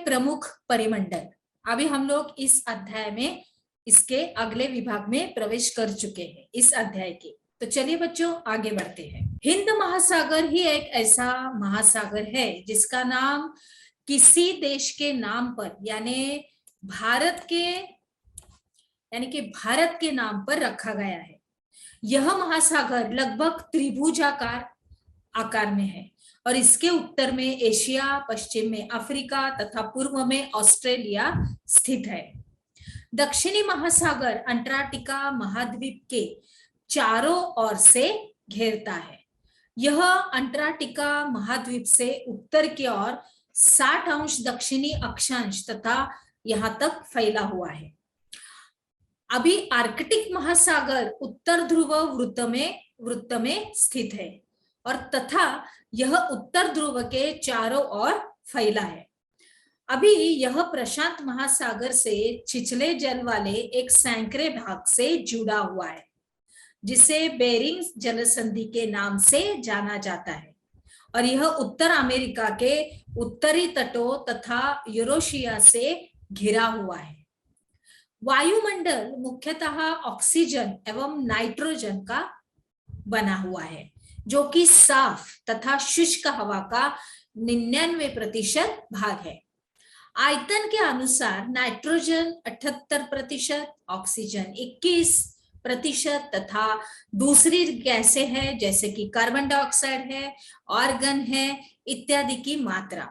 प्रमुख परिमंडल। अभी हम लोग इस अध्याय में इसके अगले विभाग में प्रवेश कर चुके हैं इस अध्याय के। तो चलिए बच्चों आगे बढ़ते हैं। हिंद महासागर ही एक ऐसा महासागर है जिसका नाम किसी देश के नाम पर यानी भारत के नाम पर रखा गया है। यह महासागर लगभग त्रिभुजाकार आकार में है और इसके उत्तर में एशिया, पश्चिम में अफ्रीका तथा पूर्व में ऑस्ट्रेलिया स्थित है। दक्षिणी महासागर अंटार्कटिका महाद्वीप के चारों ओर से घेरता है। यह अंटार्कटिका महाद्वीप से उत्तर की ओर 60 अंश दक्षिणी अक्षांश तथा यहां तक फैला हुआ है। अभी आर्कटिक महासागर उत्तर ध्रुव वृत्त में स्थित है और तथा यह उत्तर ध्रुव के चारों ओर फैला है। अभी यह प्रशांत महासागर से छिछले जल वाले एक सैकड़े भाग से जुड़ा हुआ है जिसे बेरिंग जलसंधि के नाम से जाना जाता है और यह उत्तर अमेरिका के उत्तरी तटों तथा यूरेशिया से घिरा हुआ है। वायुमंडल मुख्यतः ऑक्सीजन एवं नाइट्रोजन का बना हुआ है जो कि साफ तथा शुष्क हवा का 99% भाग है। आयतन के अनुसार नाइट्रोजन 78%, ऑक्सीजन 21% तथा दूसरी गैसें हैं जैसे कि कार्बन डाइऑक्साइड है, ऑर्गन है इत्यादि की मात्रा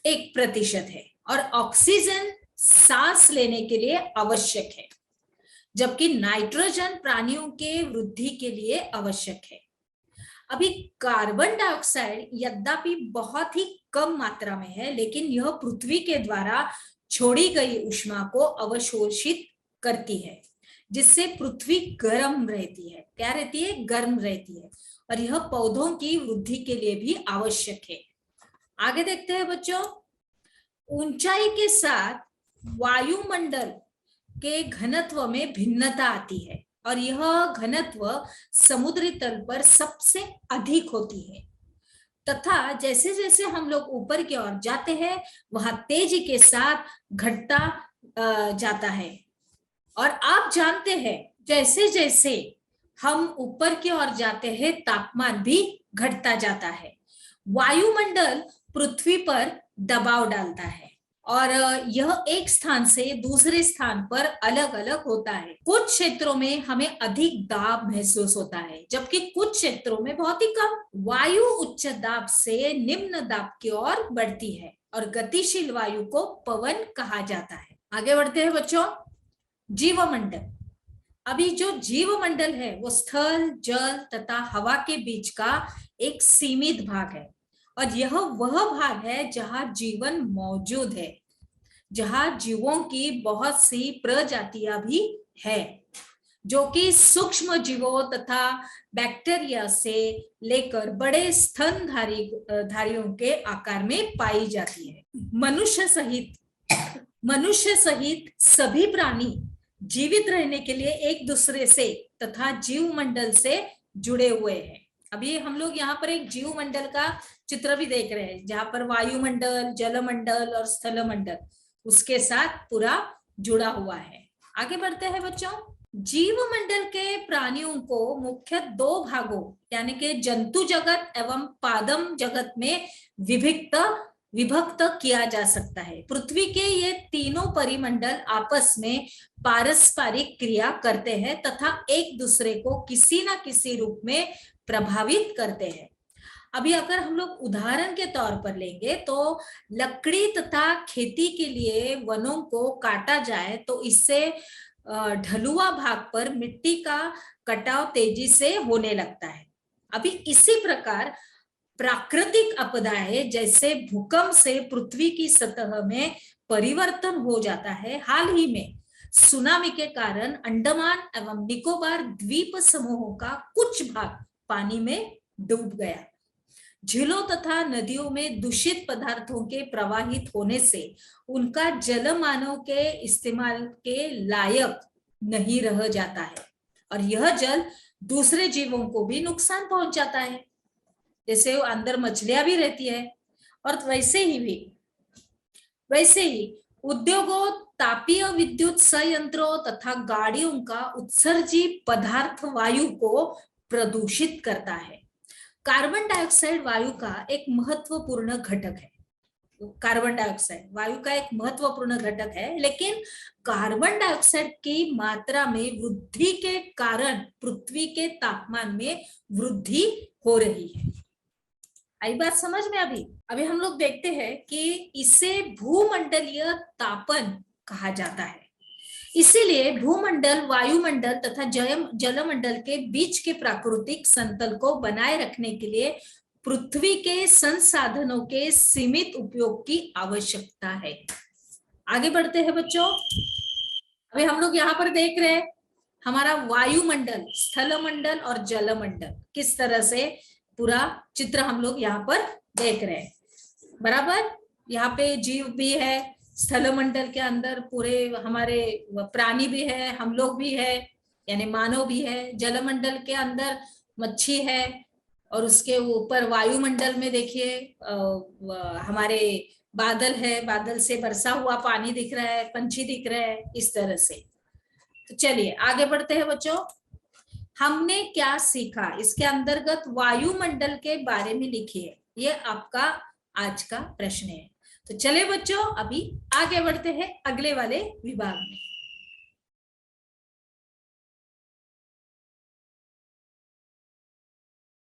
1% है और ऑक्सीजन सांस लेने के लिए आवश्यक है जबकि नाइट्रोजन प्राणियों के वृद्धि के लिए आवश्यक है। अभी कार्बन डाइऑक्साइड यद्यपि बहुत ही कम मात्रा में है लेकिन यह पृथ्वी के द्वारा छोड़ी गई ऊष्मा को अवशोषित करती है जिससे पृथ्वी गर्म रहती है। क्या रहती है? गर्म रहती है और यह पौधों की वृद्धि के लिए भी आवश्यक है। आगे देखते हैं बच्चों। ऊंचाई के साथ वायुमंडल के घनत्व में भिन्नता आती है और यह घनत्व समुद्री तल पर सबसे अधिक होती है तथा जैसे जैसे हम लोग ऊपर की ओर जाते हैं वहां तेजी के साथ घटता जाता है। और आप जानते हैं जैसे जैसे हम ऊपर की ओर जाते हैं तापमान भी घटता जाता है। वायुमंडल पृथ्वी पर दबाव डालता है और यह एक स्थान से दूसरे स्थान पर अलग अलग होता है। कुछ क्षेत्रों में हमें अधिक दाब महसूस होता है जबकि कुछ क्षेत्रों में बहुत ही कम। वायु उच्च दाब से निम्न दाब की ओर बढ़ती है और गतिशील वायु को पवन कहा जाता है। आगे बढ़ते हैं बच्चों। जीवमंडल। अभी जो जीवमंडल है वो स्थल, जल तथा हवा के बीच का एक सीमित भाग है और यह वह भाग है जहां जीवन मौजूद है, जहां जीवों की बहुत सी प्रजातियां भी है जो कि सूक्ष्म जीवों तथा बैक्टीरिया से लेकर बड़े स्तनधारियों के आकार में पाई जाती है। मनुष्य सहित सभी प्राणी जीवित रहने के लिए एक दूसरे से तथा जीवमंडल से जुड़े हुए हैं। अभी हम लोग यहाँ पर एक जीवमंडल का चित्र भी देख रहे हैं जहां पर वायुमंडल, जलमंडल और स्थलमंडल उसके साथ पूरा जुड़ा हुआ है। आगे बढ़ते हैं बच्चों। जीवमंडल के प्राणियों को मुख्य 2 भागों यानी कि जंतु जगत एवं पादप जगत में विभक्त किया जा सकता है। पृथ्वी के ये तीनों परिमंडल आपस में पारस्परिक क्रिया करते हैं तथा एक दूसरे को किसी न किसी रूप में प्रभावित करते हैं। अभी अगर हम लोग उदाहरण के तौर पर लेंगे तो लकड़ी तथा खेती के लिए वनों को काटा जाए तो इससे ढलुआ भाग पर मिट्टी का कटाव तेजी से होने लगता है। अभी इसी प्रकार प्राकृतिक आपदाएं जैसे भूकंप से पृथ्वी की सतह में परिवर्तन हो जाता है। हाल ही में सुनामी के कारण अंडमान एवं निकोबार द्वीप समूहों का कुछ भाग पानी में डूब गया। झीलों तथा नदियों में दूषित पदार्थों के प्रवाहित होने से उनका जल मानव के इस्तेमाल के लायक नहीं रह जाता है और यह जल दूसरे जीवों को भी नुकसान पहुंचाता है। जैसे अंदर मछलियां भी रहती है और वैसे ही भी वैसे ही उद्योगों, तापीय विद्युत संयंत्रों तथा गाड़ियों का उत्सर्जित पदार्थ वायु को प्रदूषित करता है। कार्बन डाइऑक्साइड वायु का एक महत्वपूर्ण घटक है। कार्बन डाइऑक्साइड वायु का एक महत्वपूर्ण घटक है, लेकिन कार्बन डाइऑक्साइड की मात्रा में वृद्धि के कारण पृथ्वी के तापमान में वृद्धि हो रही है। आई बात समझ में? अभी हम लोग देखते हैं कि इसे भूमंडलीय तापन कहा जाता है। इसीलिए भूमंडल, वायुमंडल तथा जलमंडल के बीच के प्राकृतिक समतल को बनाए रखने के लिए पृथ्वी के संसाधनों के सीमित उपयोग की आवश्यकता है। आगे बढ़ते हैं बच्चों। अभी हम लोग यहाँ पर देख रहे हैं हमारा वायुमंडल, स्थलमंडल और जलमंडल, किस तरह से पूरा चित्र हम लोग यहाँ पर देख रहे हैं। बराबर, यहाँ पे जीव भी है, स्थलमंडल के अंदर पूरे हमारे प्राणी भी है, हम लोग भी है, यानी मानव भी है। जलमंडल के अंदर मच्छी है, और उसके ऊपर वायुमंडल में देखिए हमारे बादल है, बादल से बरसा हुआ पानी दिख रहा है, पंछी दिख रहे हैं, इस तरह से। तो चलिए आगे बढ़ते हैं बच्चों। हमने क्या सीखा, इसके अंतर्गत वायुमंडल के बारे में लिखिए, ये आपका आज का प्रश्न है। तो चले बच्चों, अभी आगे बढ़ते हैं अगले वाले विभाग में।